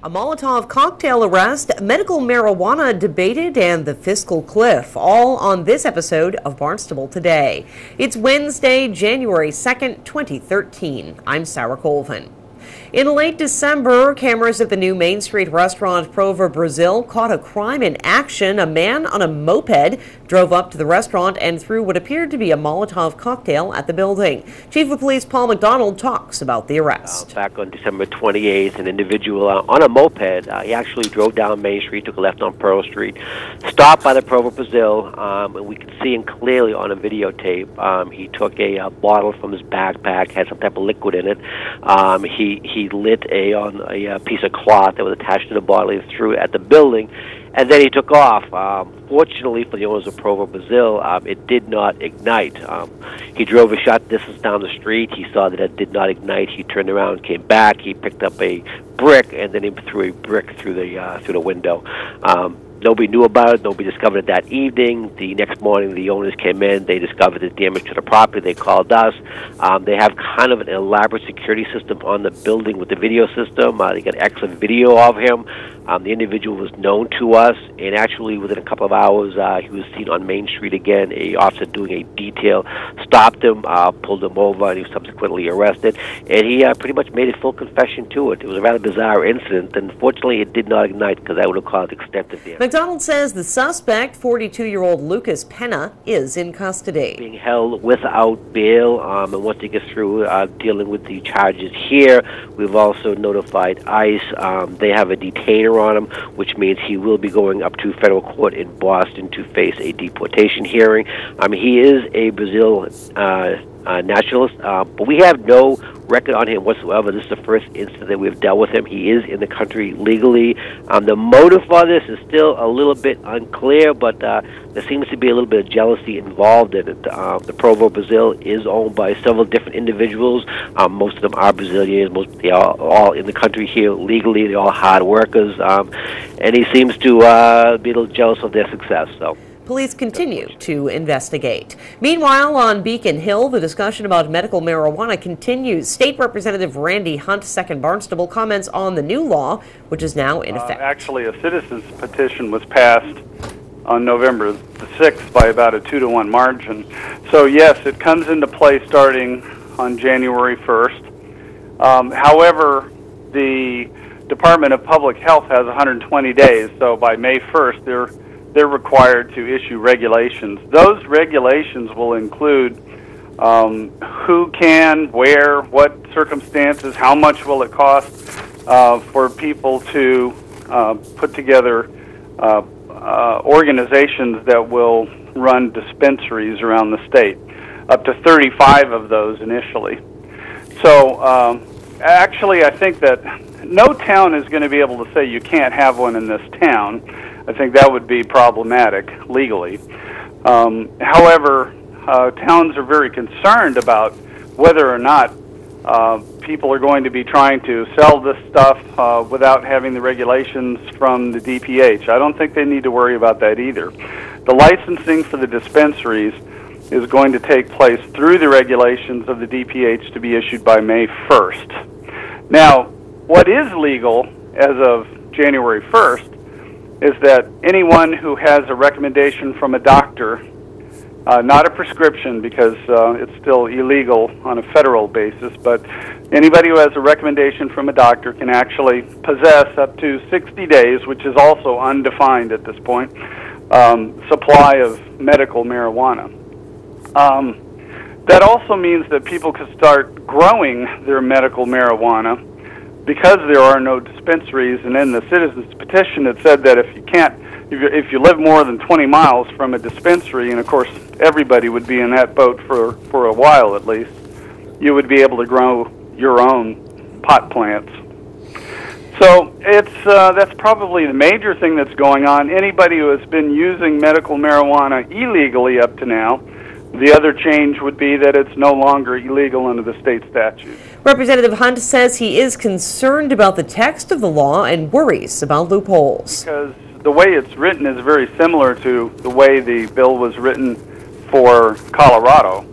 A Molotov cocktail arrest, medical marijuana debated, and the fiscal cliff, all on this episode of Barnstable Today. It's Wednesday, January 2nd, 2013. I'm Sarah Colvin. In late December, cameras at the new Main Street restaurant Provo, Brazil caught a crime in action. A man on a moped drove up to the restaurant and threw what appeared to be a Molotov cocktail at the building. Chief of Police Paul McDonald talks about the arrest. Back on December 28th, an individual on a moped, he actually drove down Main Street, took a left on Pearl Street, stopped by the Provo, Brazil, and we could see him clearly on a videotape. He took a bottle from his backpack, had some type of liquid in it. He lit a piece of cloth that was attached to the bottle and threw it at the building, and then he took off. Fortunately for the owners of Provo, Brazil, it did not ignite. He drove a short distance down the street. He saw that it did not ignite. He turned around, came back. He picked up a brick, and then he threw a brick through the window. Nobody knew about it. Nobody discovered it that evening. The next morning, the owners came in. They discovered the damage to the property. They called us. They have kind of an elaborate security system on the building with the video system. They got excellent video of him. The individual was known to us, and actually within a couple of hours, he was seen on Main Street again. An officer doing a detail stopped him, pulled him over, and he was subsequently arrested. And he pretty much made a full confession to it. It was a rather bizarre incident, and fortunately it did not ignite because that would have caused extensive damage. McDonald says the suspect, 42-year-old Lucas Penna, is in custody. Being held without bail, and once he gets through dealing with the charges here, we've also notified ICE. They have a detainer on him, which means he will be going up to federal court in Boston to face a deportation hearing. He is a Brazil nationalist, but we have no record on him whatsoever. This is the first instance that we've dealt with him. He is in the country legally. The motive for this is still a little bit unclear, but there seems to be a little bit of jealousy involved in it. The Provo, Brazil is owned by several different individuals. Most of them are Brazilians. They are all in the country here legally. They're all hard workers, and he seems to be a little jealous of their success. So. Police continue to investigate. Meanwhile, on Beacon Hill, the discussion about medical marijuana continues. State Representative Randy Hunt, 2nd Barnstable, comments on the new law, which is now in effect. Actually, a citizen's petition was passed on November the 6th by about a 2-to-1 margin. So, yes, it comes into play starting on January 1st. However, the Department of Public Health has 120 days, so by May 1st, they're required to issue regulations. Those regulations will include who can, where, what circumstances, how much will it cost for people to put together organizations that will run dispensaries around the state, up to 35 of those initially. So actually, I think that no town is going to be able to say you can't have one in this town. I think that would be problematic legally. However, towns are very concerned about whether or not people are going to be trying to sell this stuff without having the regulations from the DPH. I don't think they need to worry about that either. The licensing for the dispensaries is going to take place through the regulations of the DPH to be issued by May 1st. Now, what is legal as of January 1st is that anyone who has a recommendation from a doctor, not a prescription because it's still illegal on a federal basis, but anybody who has a recommendation from a doctor can actually possess up to 60 days, which is also undefined at this point, supply of medical marijuana. That also means that people can start growing their medical marijuana because there are no dispensaries, and in the citizen's petition it said that if you live more than 20 miles from a dispensary, and of course everybody would be in that boat for a while at least, you would be able to grow your own pot plants. So that's probably the major thing that's going on. Anybody who has been using medical marijuana illegally up to now, the other change would be that it's no longer illegal under the state statute. Representative Hunt says he is concerned about the text of the law and worries about loopholes. Because the way it's written is very similar to the way the bill was written for Colorado.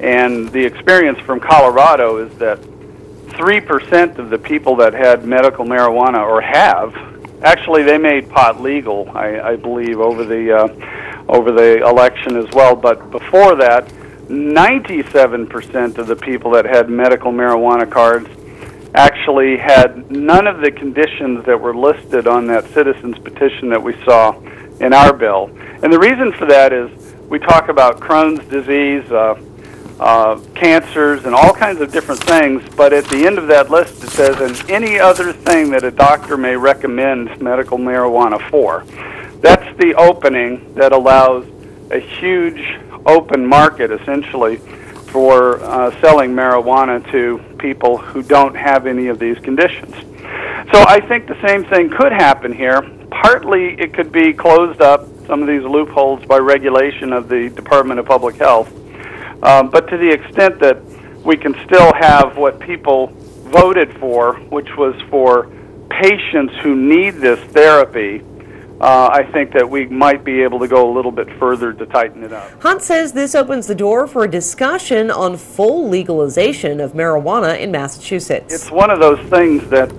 And the experience from Colorado is that 3% of the people that had medical marijuana or have, actually they made pot legal, I believe, over the election as well. But before that, 97% of the people that had medical marijuana cards actually had none of the conditions that were listed on that citizen's petition that we saw in our bill. And the reason for that is we talk about Crohn's disease, cancers, and all kinds of different things, but at the end of that list it says, and any other thing that a doctor may recommend medical marijuana for. That's the opening that allows a huge open market, essentially, for selling marijuana to people who don't have any of these conditions. So I think the same thing could happen here. Partly it could be closed up, some of these loopholes, by regulation of the Department of Public Health. But to the extent that we can still have what people voted for, which was for patients who need this therapy, I think that we might be able to go a little bit further to tighten it up. Hunt says this opens the door for a discussion on full legalization of marijuana in Massachusetts. It's one of those things that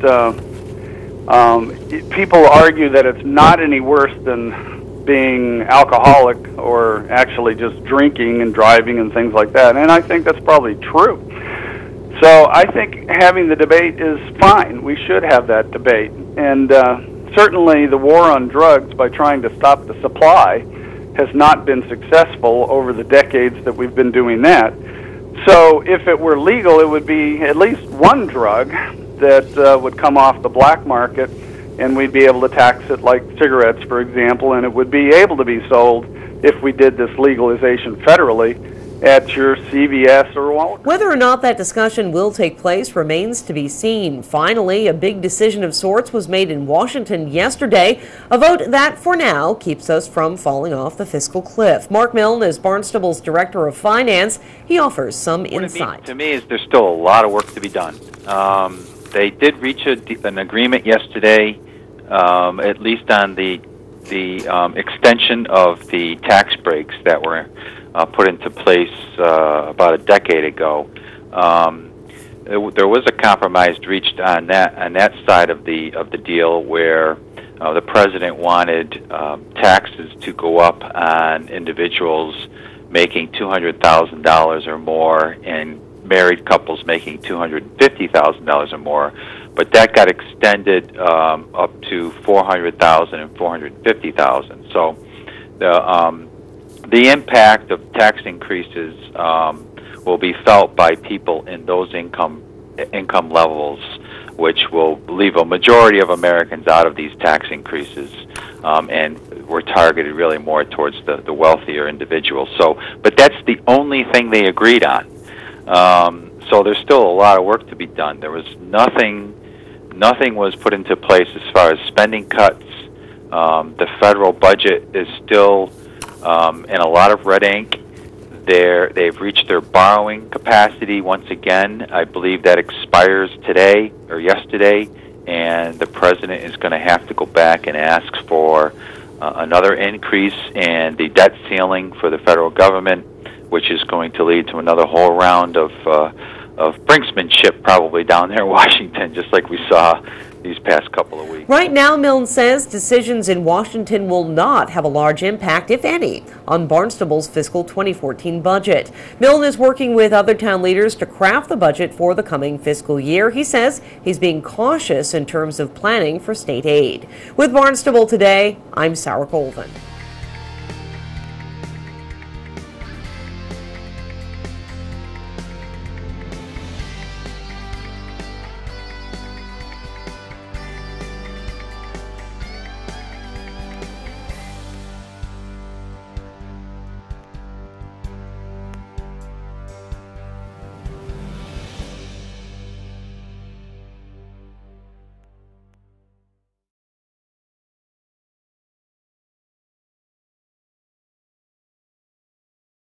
people argue that it's not any worse than being alcoholic or actually just drinking and driving and things like that, and I think that's probably true. So I think having the debate is fine. We should have that debate, and certainly the war on drugs, by trying to stop the supply, has not been successful over the decades that we've been doing that. So if it were legal, it would be at least one drug that would come off the black market, and we'd be able to tax it like cigarettes, for example, and it would be able to be sold if we did this legalization federally at your CVS or Walgreens. Whether or not that discussion will take place remains to be seen. Finally, a big decision of sorts was made in Washington yesterday, a vote that, for now, keeps us from falling off the fiscal cliff. Mark Milne is Barnstable's Director of Finance. He offers some insight. What it means to me is there's still a lot of work to be done. They did reach an agreement yesterday, at least on the extension of the tax breaks that were put into place about a decade ago. There was a compromise reached on that side of the deal, where the president wanted taxes to go up on individuals making $200,000 or more and married couples making $250,000 or more, but that got extended up to $400,000 and $450,000. So the impact of tax increases will be felt by people in those income levels, which will leave a majority of Americans out of these tax increases, and we're targeted really more towards the wealthier individuals. So, but that's the only thing they agreed on. So there's still a lot of work to be done. There was nothing was put into place as far as spending cuts. The federal budget is still in a lot of red ink. They've reached their borrowing capacity once again. I believe that expires today or yesterday, and the president is going to have to go back and ask for another increase in the debt ceiling for the federal government, which is going to lead to another whole round of brinksmanship probably down there in Washington, just like we saw these past couple of weeks. Right now, Milne says decisions in Washington will not have a large impact, if any, on Barnstable's fiscal 2014 budget. Milne is working with other town leaders to craft the budget for the coming fiscal year. He says he's being cautious in terms of planning for state aid. With Barnstable Today, I'm Sarah Colvin.